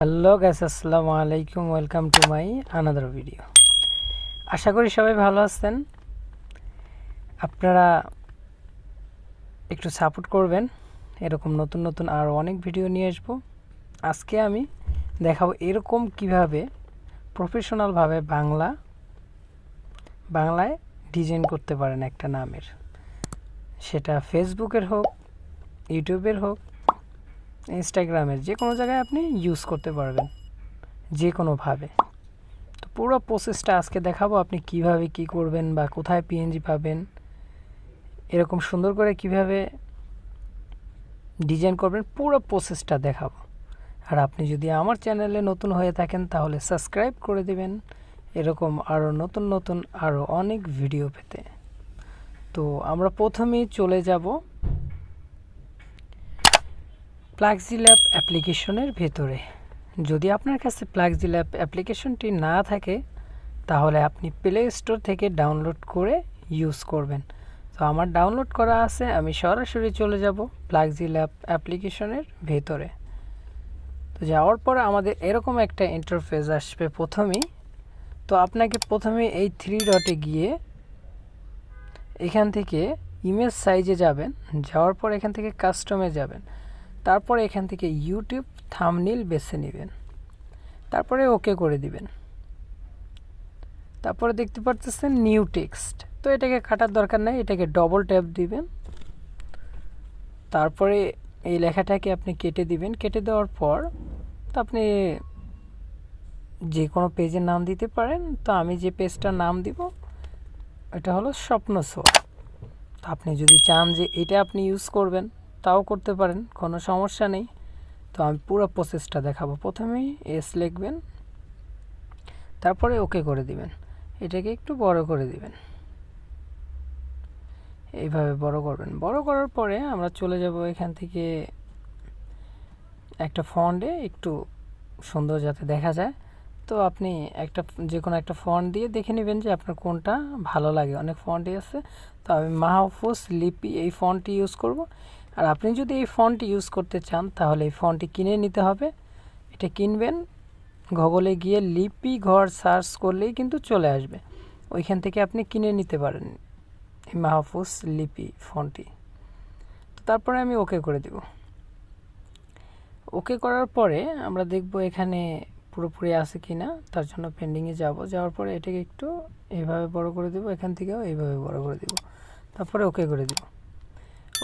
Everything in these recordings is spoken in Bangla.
হ্যালো গাইস, আসসালামু আলাইকুম। Welcome to my another video. আশা করি সবাই ভালো আছেন। আপনারা একটু সাপোর্ট করবেন, এরকম নতুন নতুন আরও অনেক ভিডিও নিয়ে আসবো। আজকে আমি দেখাবো এরকম কিভাবে প্রফেশনালভাবে বাংলায় ডিজাইন করতে পারেন একটা নামের, সেটা ফেসবুকের হোক, ইউটিউবের হোক, ইনস্টাগ্রামের, যে কোনো জায়গায় আপনি ইউজ করতে পারবেন যে কোনোভাবে। তো পুরো প্রসেসটা আজকে দেখাবো, আপনি কিভাবে কি করবেন বা কোথায় পিএনজি পাবেন, এরকম সুন্দর করে কিভাবে ডিজাইন করবেন, পুরো প্রসেসটা দেখাবো। আর আপনি যদি আমার চ্যানেলে নতুন হয়ে থাকেন তাহলে সাবস্ক্রাইব করে দিবেন, এরকম আরও নতুন নতুন আরও অনেক ভিডিও পেতে। তো আমরা প্রথমেই চলে যাব Pixellab অ্যাপ্লিকেশনের ভেতরে। যদি আপনার কাছে Pixellab অ্যাপ্লিকেশনটি না থাকে তাহলে আপনি প্লে স্টোর থেকে ডাউনলোড করে ইউজ করবেন। তো আমার ডাউনলোড করা আছে, আমি সরাসরি চলে যাব Pixellab অ্যাপ্লিকেশনের ভেতরে। তো যাওয়ার পর আমাদের এরকম একটা ইন্টারফেস আসবে প্রথমেই। তো আপনাকে প্রথমে এই 3 ডটে গিয়ে এখান থেকে ইমেজ সাইজে যাবেন, যাওয়ার পর এখান থেকে কাস্টমে যাবেন, তারপর এখান থেকে ইউটিউব থাম্বনেইল বেছে নেবেন, তারপরে ওকে করে দিবেন। তারপরে দেখতে পাচ্ছেন নিউ টেক্সট। তো এটাকে কাটার দরকার নেই, এটাকে ডবল ট্যাপ দিবেন, তারপরে এই লেখাটাকে আপনি কেটে দিবেন। কেটে দেওয়ার পর তো আপনি যে কোনো পেজের নাম দিতে পারেন। তো আমি যে পেজটার নাম দিব এটা হলো স্বপ্ন ছোঁয়া। তো আপনি যদি চান যে এটা আপনি ইউজ করবেন তাও করতে পারেন, কোনো সমস্যা নেই। তো আমি পুরো প্রসেসটা দেখাবো। প্রথমেই এস লিখবেন, তারপরে ওকে করে দিবেন, এটাকে একটু বড় করে দিবেন, এইভাবে বড় করবেন। বড় করার পরে আমরা চলে যাব এখান থেকে একটা ফন্টে, একটু সুন্দর যাতে দেখা যায়। তো আপনি যে কোনো একটা ফন্ট দিয়ে দেখে নেবেন যে আপনার কোনটা ভালো লাগে, অনেক ফন্টই আছে। তো আমি মাহফুজ লিপি এই ফন্টটি ইউজ করব। আর আপনি যদি এই ফন্টটি ইউজ করতে চান তাহলে এই ফন্টটি কিনে নিতে হবে। এটা কিনবেন, গুগলে গিয়ে লিপি ঘর সার্চ করলেই কিন্তু চলে আসবে, ওইখান থেকে আপনি কিনে নিতে পারেন এই মাহফুজ লিপি ফন্টটি। তো তারপরে আমি ওকে করে দেব। ওকে করার পরে আমরা দেখব এখানে পুরোপুরি আছে কিনা, তার জন্য পেন্ডিংয়ে যাব। যাওয়ার পরে এটাকে একটু এইভাবে বড় করে দেব, এখান থেকেও এইভাবে বড় করে দেব, তারপরে ওকে করে দেব।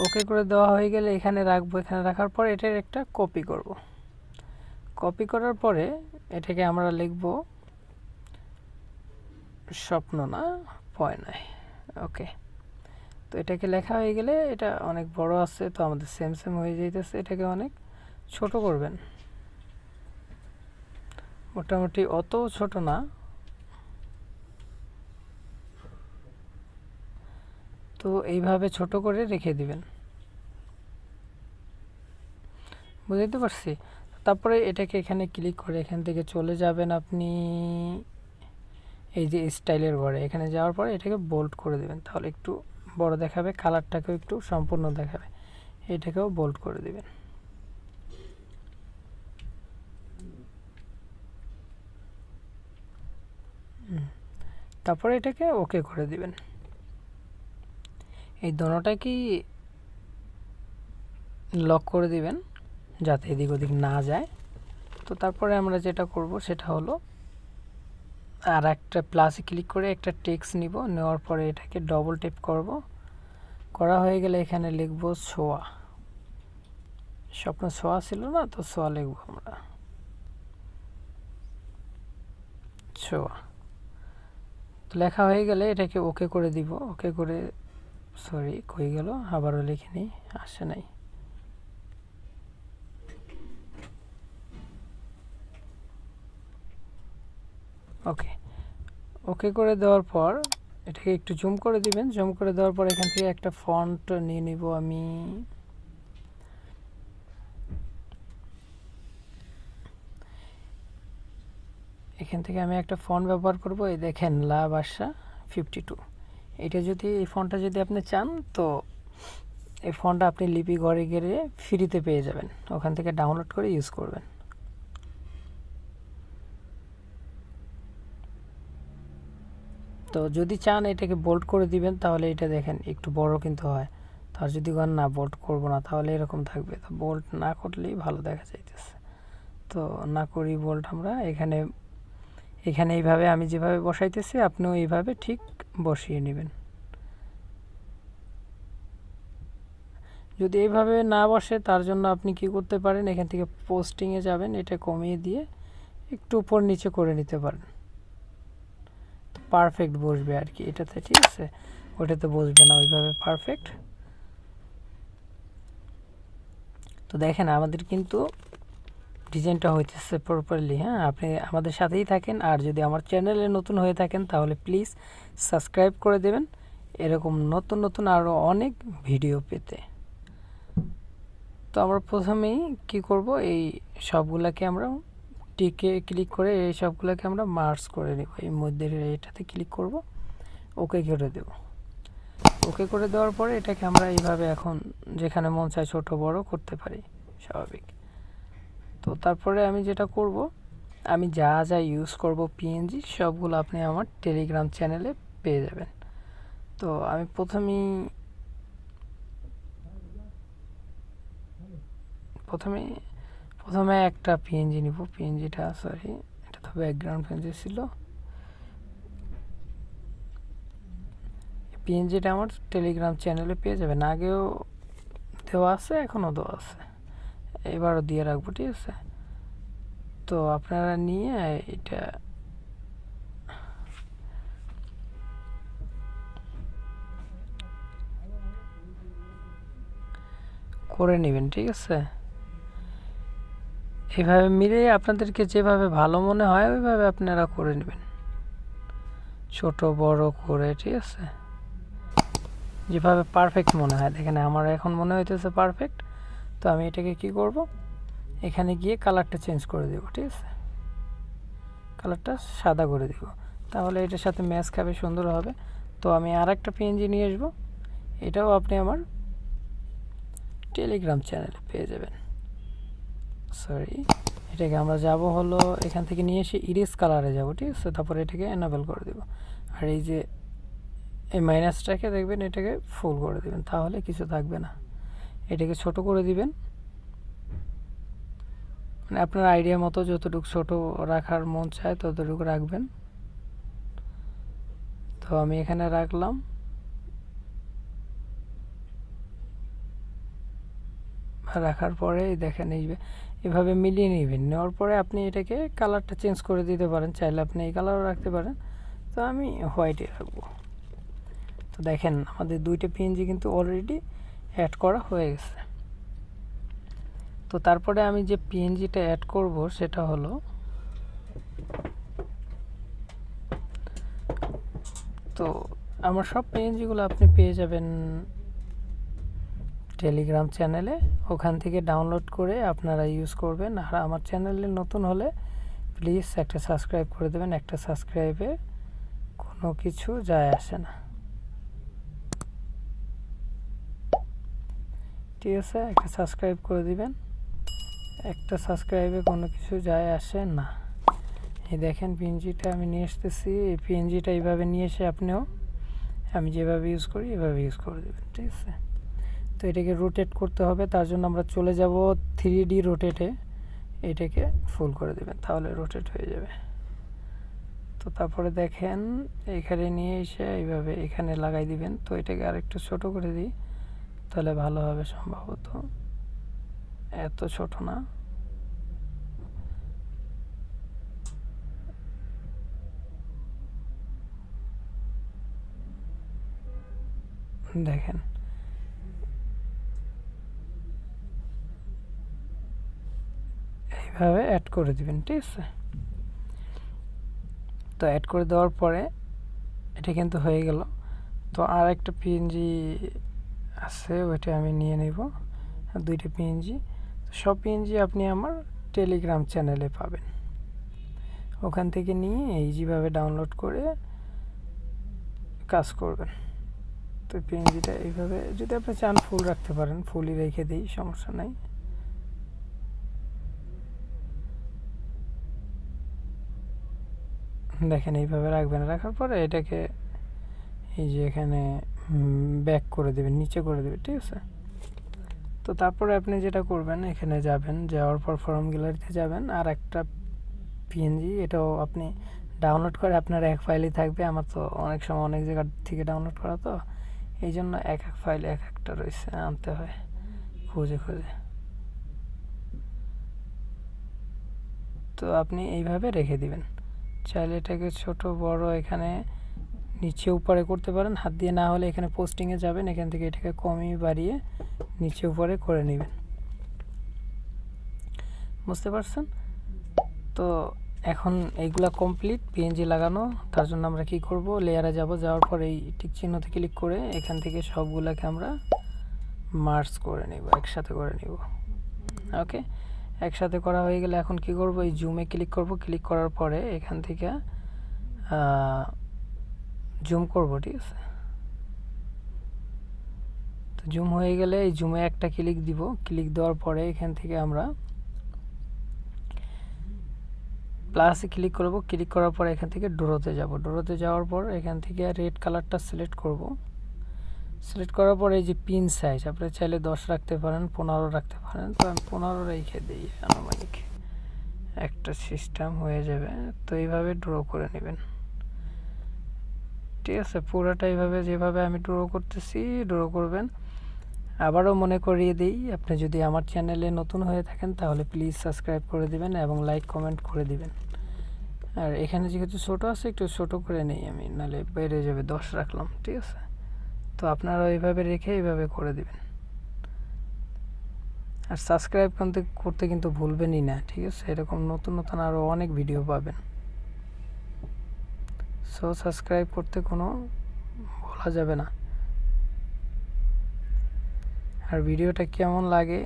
ওকে করে দেওয়া হয়ে গেলে এখানে রাখবো। এখানে রাখার পরে এটার একটা কপি করব। কপি করার পরে এটাকে আমরা লিখব স্বপ্ন না পয়নায়। ওকে, তো এটাকে লেখা হয়ে গেলে এটা অনেক বড় আছে, তো আমাদের সেম হয়ে যাইতেছে। এটাকে অনেক ছোট করবেন, মোটামুটি অত ছোট না। তো এইভাবে ছোট করে রেখে দিবেন, বুঝতে পারছি। তারপরে এটাকে এখানে ক্লিক করে এখান থেকে চলে যাবেন আপনি এই যে স্টাইলের ঘরে। এখানে যাওয়ার পরে এটাকে বোল্ড করে দিবেন, তাহলে একটু বড় দেখাবে, কালারটাকেও একটু সম্পূর্ণ দেখাবে। এটাকেও বোল্ড করে দিবেন। তারপরে এটাকে ওকে করে দিবেন। এই দোনোটাকেই লক করে দিবেন যাতে এদিক ওদিক না যায়। তো তারপরে আমরা যেটা করব সেটা হলো আর একটা প্লাসে ক্লিক করে একটা টেক্সট নিব, নেওয়ার পরে এটাকে ডবল ট্যাপ করব। করা হয়ে গেলে এখানে লিখব ছোঁয়া। স্বপ্ন ছোঁয়া ছিল না, তো ছোঁয়া লিখব আমরা, ছোঁয়া। তো লেখা হয়ে গেলে এটাকে ওকে করে দিব। ওকে করে সরি কই গেল, আবারও লিখে নিই, আসে নাই। ওকে, ওকে করে দেওয়ার পর এটাকে একটু জুম করে দিবেন। জুম করে দেওয়ার পর এখান থেকে একটা ফন্ট নিয়ে নিব আমি। এখান থেকে আমি একটা ফন্ট ব্যবহার করব, এই দেখেন লা ভাষা 52। এটা যদি এই ফন্টটা যদি আপনি চান তো এই ফন্টটা আপনি লিপি ঘরে গেলে ফ্রিতে পেয়ে যাবেন, ওখান থেকে ডাউনলোড করে ইউজ করবেন। তো যদি চান এটাকে বোল্ড করে দিবেন, তাহলে এটা দেখেন একটু বড় কিন্তু হয়। তার যদি না বোল্ড করব না, তাহলে এরকম থাকবে। তো বোল্ড না করলেই ভালো দেখা যাইতেছে। তো না করি বোল্ড আমরা এখানে এইভাবে আমি যেভাবে বসাইতেছি আপনিও এইভাবে ঠিক বসিয়ে নেবেন। যদি এইভাবে না বসে, তার জন্য আপনি কি করতে পারেন, এখান থেকে পোস্টিংয়ে যাবেন, এটা কমিয়ে দিয়ে একটু উপর নিচে করে নিতে পারেন। তো পারফেক্ট বসবে আর কি এটাতে, ঠিক আছে? ওটাতে বসবে না ওইভাবে পারফেক্ট। তো দেখেন আমাদের কিন্তু ডিজাইনটা হইতেছে প্রপারলি। হ্যাঁ, আপনি আমাদের সাথেই থাকেন, আর যদি আমার চ্যানেলে নতুন হয়ে থাকেন তাহলে প্লিজ সাবস্ক্রাইব করে দেবেন এরকম নতুন নতুন আরও অনেক ভিডিও পেতে। তো আমরা প্রথমেই কি করব, এই সবগুলাকে আমরা টিকে ক্লিক করে এই সবগুলোকে আমরা মার্জ করে নেব। এই মধ্যে এটাতে ক্লিক করব, ওকে করে দেব। ওকে করে দেওয়ার পরে এটাকে আমরা এইভাবে এখন যেখানে মন চায় ছোট বড় করতে পারি, স্বাভাবিক। তো তারপরে আমি যেটা করব, আমি যা যা ইউজ করব পিএনজি সবগুলো আপনি আমার টেলিগ্রাম চ্যানেলে পেয়ে যাবেন। তো আমি প্রথমে একটা পিএনজি নিব। পিএনজিটা সরি, এটা তো ব্যাকগ্রাউন্ড পিএনজি ছিল। পিএনজিটা আমার টেলিগ্রাম চ্যানেলে পেয়ে যাবেন। আগেও দেওয়া আছে, এখনও দেওয়া আছে, এবারও দিয়ে রাখবো, ঠিক আছে? তো আপনারা নিয়ে এটা করে নেবেন, ঠিক আছে? এইভাবে মিলিয়ে আপনাদেরকে যেভাবে ভালো মনে হয় ওইভাবে আপনারা করে নেবেন, ছোট বড় করে, ঠিক আছে? যেভাবে পারফেক্ট মনে হয়। দেখেন আমার এখন মনে হইতেছে পারফেক্ট। তো আমি এটাকে কি করব, এখানে গিয়ে কালারটা চেঞ্জ করে দেব, ঠিক আছে? কালারটা সাদা করে দেব, তাহলে এটার সাথে ম্যাচ খাবে, সুন্দর হবে। তো আমি আর একটা পিএনজি নিয়ে আসবো, এটাও আপনি আমার টেলিগ্রাম চ্যানেলে পেয়ে যাবেন। সরি, এটাকে আমরা যাব হলো এখান থেকে নিয়ে এসে ইরেজ কালারে যাব, ঠিক আছে? তারপরে এটাকে এনাবেল করে দেব, আর এই যে এই মাইনাসটাকে দেখবেন এটাকে ফুল করে দেবেন, তাহলে কিছু থাকবে না। এটাকে ছোট করে দিবেন, মানে আপনার আইডিয়া মতো যতটুকু ছোট রাখার মন চায় ততটুকু রাখবেন। তো আমি এখানে রাখলাম। রাখার পরে দেখেন এভাবে মিলিয়ে নেবেন। নেওয়ার পরে আপনি এটাকে কালারটা চেঞ্জ করে দিতে পারেন, চাইলে আপনি এই কালারও রাখতে পারেন। তো আমি হোয়াইটে রাখবো। তো দেখেন আমাদের দুইটা পিএনজি কিন্তু অলরেডি অ্যাড করা হয়ে গেছে। তো তারপরে আমি যে পিএনজিটা অ্যাড করব সেটা হলো, তো আমার সব পিএনজিগুলো আপনি পেয়ে যাবেন টেলিগ্রাম চ্যানেলে। ওখান থেকে ডাউনলোড করে আপনারা ইউজ করবেন। আর আমার চ্যানেলে নতুন হলে প্লিজ একটা সাবস্ক্রাইব করে দেবেন। একটা সাবস্ক্রাইবে কোনো কিছু যায় আসে না, ঠিক আছে? একটা সাবস্ক্রাইব করে দিবেন, একটা সাবস্ক্রাইবে কোনো কিছু যায় আসে না। এই দেখেন পিএনজিটা আমি নিয়ে আসতেছি। এই পিএনজিটা এইভাবে নিয়ে এসে আপনিও আমি যেভাবে ইউজ করি এভাবে ইউজ করে দেবেন, ঠিক আছে? তো এটাকে রোটেট করতে হবে, তার জন্য আমরা চলে যাব 3D রোটেটে। এটাকে ফুল করে দেবেন, তাহলে রোটেট হয়ে যাবে। তো তারপরে দেখেন এখানে নিয়ে এসে এইভাবে এখানে লাগাই দিবেন। তো এটাকে আরেকটু ছোট করে দিই, তাহলে ভালো হবে সম্ভবত। এত ছোট না, দেখেন এইভাবে অ্যাড করে দিবেন, ঠিক আছে? তো অ্যাড করে দেওয়ার পরে এটা কিন্তু হয়ে গেল। তো আর একটা পিএনজি আছে, ওইটা আমি নিয়ে নেব, দুইটা পিএনজি। সব পিএনজি আপনি আমার টেলিগ্রাম চ্যানেলে পাবেন। ওখান থেকে নিয়ে যেভাবে ডাউনলোড করে কাজ করবেন। তো পিএনজিটা এইভাবে যদি আপনি চান ফুল রাখতে পারেন, ফুলই রেখে দিই, সমস্যা নাই। দেখেন এইভাবে রাখবেন, রাখার পরে এটাকে এই যে এখানে ব্যাক করে দেবেন, নিচে করে দেবেন, ঠিক আছে। তো তারপরে আপনি যেটা করবেন, এখানে যাবেন, যাওয়ার পর ফর্ম গ্যালারিতে যাবেন, আর একটা পিএনজি, এটাও আপনি ডাউনলোড করে আপনার এক ফাইলই থাকবে। আমার তো অনেক সময় অনেক জায়গা থেকে ডাউনলোড করা, তো এই জন্য এক ফাইল এক একটা রয়েছে, আনতে হয় খুঁজে খুঁজে। তো আপনি এইভাবে রেখে দিবেন। চাইলে এটাকে ছোট বড় এখানে নিচে উপরে করতে পারেন হাত দিয়ে, না হলে এখানে পোস্টিংয়ে যাবেন, এখান থেকে এটাকে কমিয়ে বাড়িয়ে নিচে উপরে করে নেবেন। বুঝতে পারছেন? তো এখন এইগুলা কমপ্লিট, পিএনজি লাগানো। তার জন্য আমরা কি করব, লেয়ারে যাব, যাওয়ার পর এই টিক চিহ্নতে ক্লিক করে এখান থেকে সবগুলাকে আমরা মার্জ করে নেব, একসাথে করে নেব। ওকে, একসাথে করা হয়ে গেলে এখন কি করব, এই জুমে ক্লিক করব। ক্লিক করার পরে এখান থেকে জুম করব, ঠিক আছে। তো জুম হয়ে গেলে এই জুমে একটা ক্লিক দিব। ক্লিক দেওয়ার পরে এখান থেকে আমরা প্লাসে ক্লিক করব। ক্লিক করার পর এখান থেকে ড্রোতে যাব। ড্রোতে যাওয়ার পর এখান থেকে রেড কালারটা সিলেক্ট করব। সিলেক্ট করার পর এই যে পিন সাইজ, আপনি চাইলে 10 রাখতে পারেন, 15 রাখতে পারেন। তো আমি 15 রেখে দিই, আনুমানিক একটা সিস্টেম হয়ে যাবে। তো এইভাবে ড্র করে নেবেন, ঠিক আছে। পুরোটা এইভাবে যেভাবে আমি ড্র করতেছি ড্র করবেন। আবারও মনে করিয়ে দিই, আপনি যদি আমার চ্যানেলে নতুন হয়ে থাকেন তাহলে প্লিজ সাবস্ক্রাইব করে দিবেন এবং লাইক কমেন্ট করে দিবেন। আর এখানে যেহেতু ছোটো আছে, একটু ছোটো করে নেই আমি, নাহলে বেড়ে যাবে, 10 রাখলাম, ঠিক আছে। তো আপনারা এইভাবে রেখে এইভাবে করে দিবেন। আর সাবস্ক্রাইব করতে কিন্তু ভুলবেনই না, ঠিক আছে। এরকম নতুন নতুন আরও অনেক ভিডিও পাবেন। সো সাবস্ক্রাইব করতে কোনো ভোলা যাবে না। আর ভিডিওটা কেমন লাগে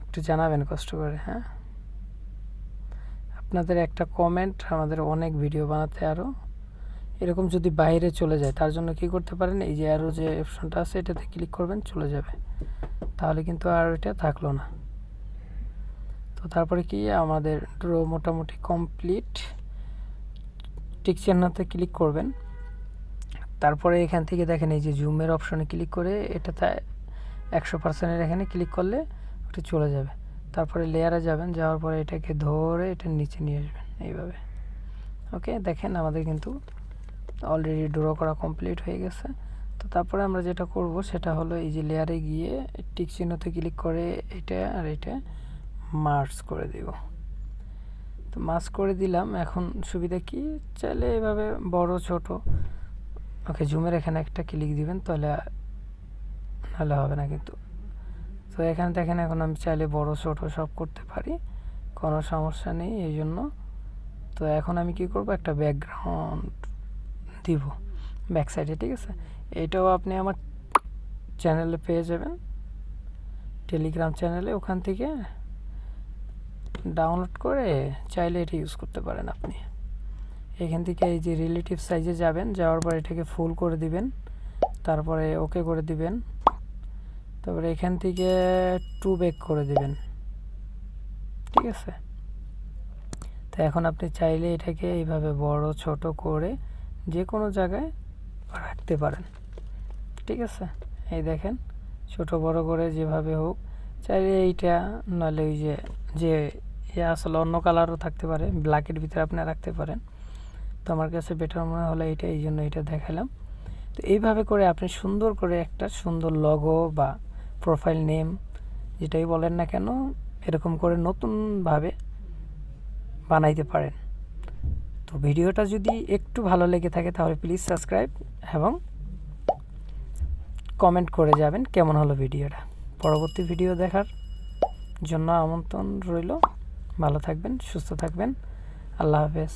একটু জানাবেন কষ্ট করে, হ্যাঁ। আপনাদের একটা কমেন্ট আমাদের অনেক ভিডিও বানাতে আরও এরকম যদি বাইরে চলে যায়, তার জন্য কি করতে পারেন, এই যে আরও যে অপশনটা আছে এটাতে ক্লিক করবেন, চলে যাবে। তাহলে কিন্তু আর এটা থাকলো না। তো তারপরে কি আমাদের ড্র মোটামুটি কমপ্লিট। টিক চিহ্নতে ক্লিক করবেন। তারপরে এখান থেকে দেখেন এই যে জুমের অপশনে ক্লিক করে এটাতে 100%-এর এখানে ক্লিক করলে ওটা চলে যাবে। তারপরে লেয়ারে যাবেন, যাওয়ার পরে এটাকে ধরে এটার নিচে নিয়ে আসবেন এইভাবে। ওকে, দেখেন আমাদের কিন্তু অলরেডি ড্র করা কমপ্লিট হয়ে গেছে। তো তারপরে আমরা যেটা করব সেটা হলো এই যে লেয়ারে গিয়ে টিক চিহ্নতে ক্লিক করে এটা আর এটা মার্জ করে দেব। তো মার্জ করে দিলাম। এখন সুবিধা কি, চাইলে এভাবে বড় ছোট, ওকে জুমের এখানে একটা ক্লিক দিবেন, তাহলে হবে না কিন্তু। তো এখানে দেখেন এখন আমি চাইলে বড় ছোট সব করতে পারি, কোনো সমস্যা নেই এই জন্য। তো এখন আমি কি করব, একটা ব্যাকগ্রাউন্ড দিব ব্যাক সাইডে, ঠিক আছে। এটাও আপনি আমার চ্যানেলে পেয়ে যাবেন, টেলিগ্রাম চ্যানেলে, ওখান থেকে ডাউনলোড করে চাইলে এটা ইউজ করতে পারেন আপনি। এখান থেকে এই যে রিলেটিভ সাইজে যাবেন, যাওয়ার পর এটাকে ফুল করে দিবেন, তারপরে ওকে করে দিবেন, তারপরে এখান থেকে 2 ব্যাক করে দিবেন, ঠিক আছে। তো এখন আপনি চাইলে এটাকে এইভাবে বড় ছোট করে যে কোনো জায়গায় রাখতে পারেন, ঠিক আছে। এই দেখেন ছোট বড় করে যেভাবে হোক, চাইলে এইটা নাহলে ওই যে আসলে অন্য কালারও থাকতে পারে, ব্ল্যাকের ভিতরে আপনি রাখতে পারেন। তো আমার কাছে বেটার মনে হলো এইটা, এই জন্য এটা দেখালাম। তো এইভাবে করে আপনি সুন্দর করে একটা সুন্দর লগো বা প্রোফাইল নেম যেটাই বলেন না কেন, এরকম করে নতুনভাবে বানাইতে পারেন। তো ভিডিওটা যদি একটু ভালো লেগে থাকে তাহলে প্লিজ সাবস্ক্রাইব এবং কমেন্ট করে যাবেন কেমন হলো ভিডিওটা। পরবর্তী ভিডিও দেখার জন্য আমন্ত্রণ রইল। ভালো থাকবেন, সুস্থ থাকবেন, আল্লাহ হাফেজ।